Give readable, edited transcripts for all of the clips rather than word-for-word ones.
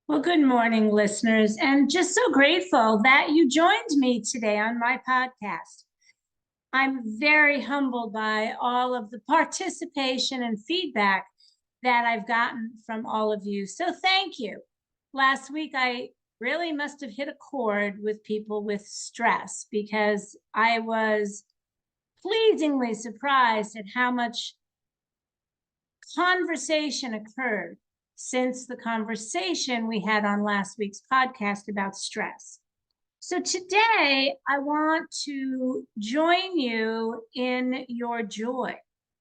Well, good morning, listeners, and just so grateful that you joined me today on my podcast. I'm very humbled by all of the participation and feedback that I've gotten from all of you. So thank you. Last week, I really must have hit a chord with people with stress because I was pleasingly surprised at how much conversation occurred since the conversation we had on last week's podcast about stress. So today I want to join you in your joy,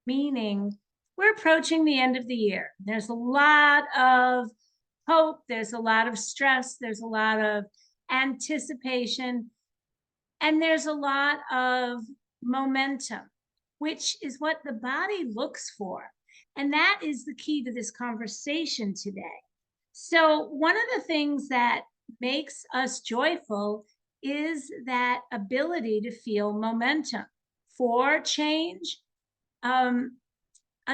meaning we're approaching the end of the year. There's a lot of hope, there's a lot of stress, there's a lot of anticipation, and there's a lot of momentum, which is what the body looks for. And that is the key to this conversation today. So, one of the things that makes us joyful is that ability to feel momentum for change. I'll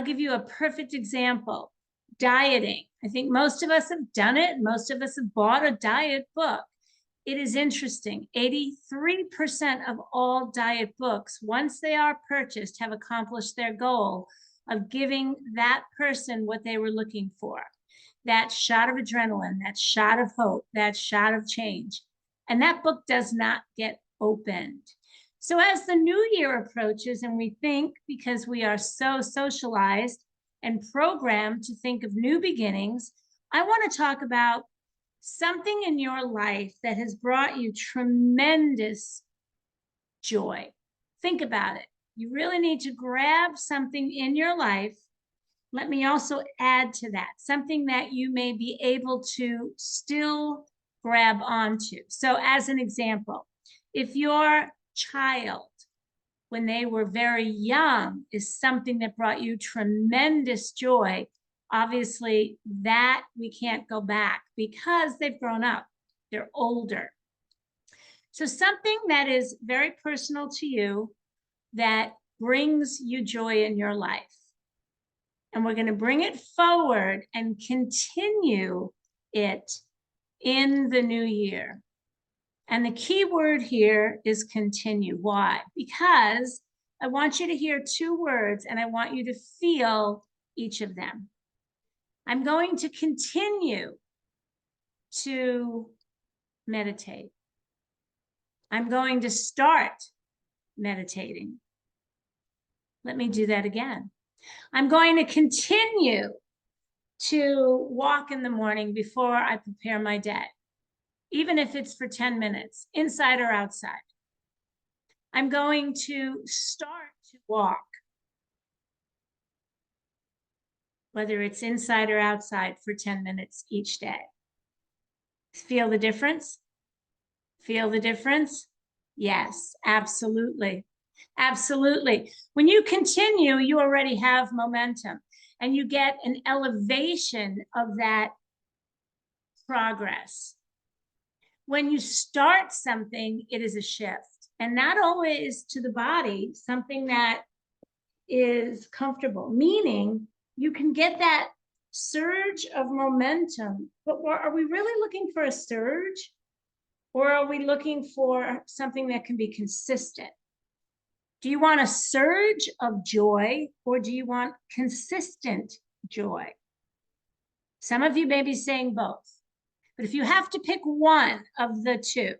give you a perfect example. Dieting. I think most of us have done it. Most of us have bought a diet book. It is interesting. 83% of all diet books, once they are purchased, have accomplished their goal of giving that person what they were looking for. That shot of adrenaline, that shot of hope, that shot of change. And that book does not get opened. So as the new year approaches, and we think, because we are so socialized and programmed to think of new beginnings, I want to talk about something in your life that has brought you tremendous joy. Think about it. You really need to grab something in your life. Let me also add to that something that you may be able to still grab onto. So, as an example, if your child, when they were very young, is something that brought you tremendous joy, obviously that we can't go back because they've grown up, they're older. So something that is very personal to you that brings you joy in your life. And we're going to bring it forward and continue it in the new year. And the key word here is continue. Why? Because I want you to hear two words and I want you to feel each of them. I'm going to continue to meditate. I'm going to start meditating. Let me do that again. I'm going to continue to walk in the morning before I prepare my day, even if it's for 10 minutes, inside or outside. I'm going to start to walk, whether it's inside or outside, for 10 minutes each day. Feel the difference? Feel the difference? Yes, absolutely. Absolutely. When you continue, you already have momentum and you get an elevation of that progress. When you start something, it is a shift, and not always to the body, something that is comfortable, meaning you can get that surge of momentum. But are we really looking for a surge? Or are we looking for something that can be consistent? Do you want a surge of joy or do you want consistent joy? Some of you may be saying both, but if you have to pick one of the two,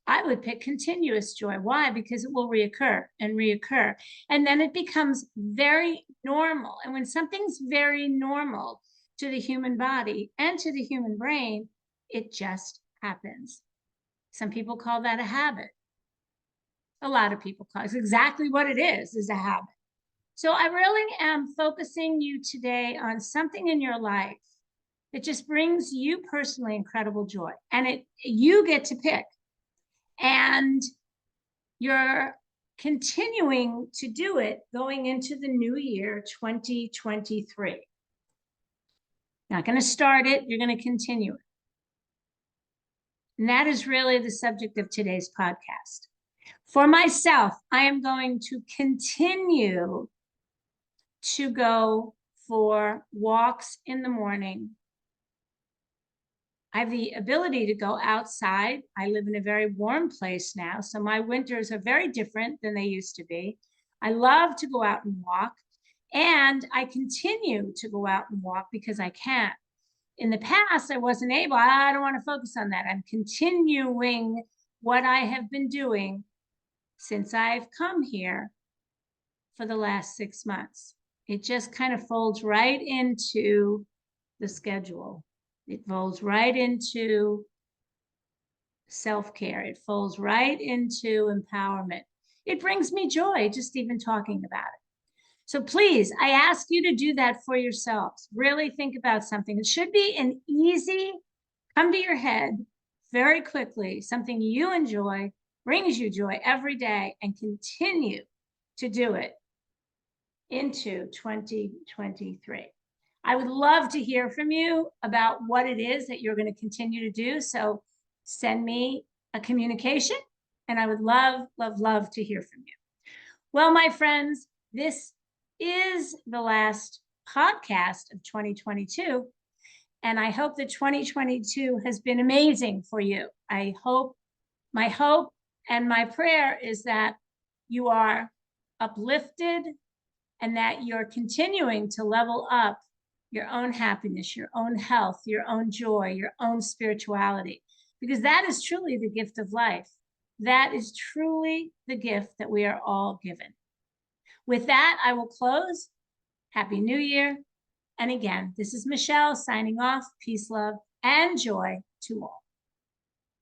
I would pick continuous joy. Why? Because it will reoccur and reoccur. And then it becomes very normal. And when something's very normal to the human body and to the human brain, it just happens. Some people call that a habit. A lot of people call it. It's exactly what it is a habit. So I really am focusing you today on something in your life that just brings you personally incredible joy. And you get to pick. And you're continuing to do it going into the new year 2023. Not going to start it, you're going to continue it. And that is really the subject of today's podcast. For myself, I am going to continue to go for walks in the morning I have the ability to go outside. I live in a very warm place now, so my winters are very different than they used to be. I love to go out and walk, and I continue to go out and walk because I can. In the past, I wasn't able. I don't want to focus on that. I'm continuing what I have been doing since I've come here for the last 6 months. It just kind of folds right into the schedule. It folds right into self-care. It folds right into empowerment. It brings me joy just even talking about it. So please, I ask you to do that for yourselves. Really think about something. It should be an easy, come to your head very quickly, something you enjoy, brings you joy every day, and continue to do it into 2023. I would love to hear from you about what it is that you're going to continue to do. So send me a communication, and I would love, love, love to hear from you. Well, my friends, this is the last podcast of 2022. And I hope that 2022 has been amazing for you. My hope and my prayer is that you are uplifted and that you're continuing to level up your own happiness, your own health, your own joy, your own spirituality, because that is truly the gift of life. That is truly the gift that we are all given. With that, I will close. Happy New Year. And again, this is Michele signing off. Peace, love, and joy to all.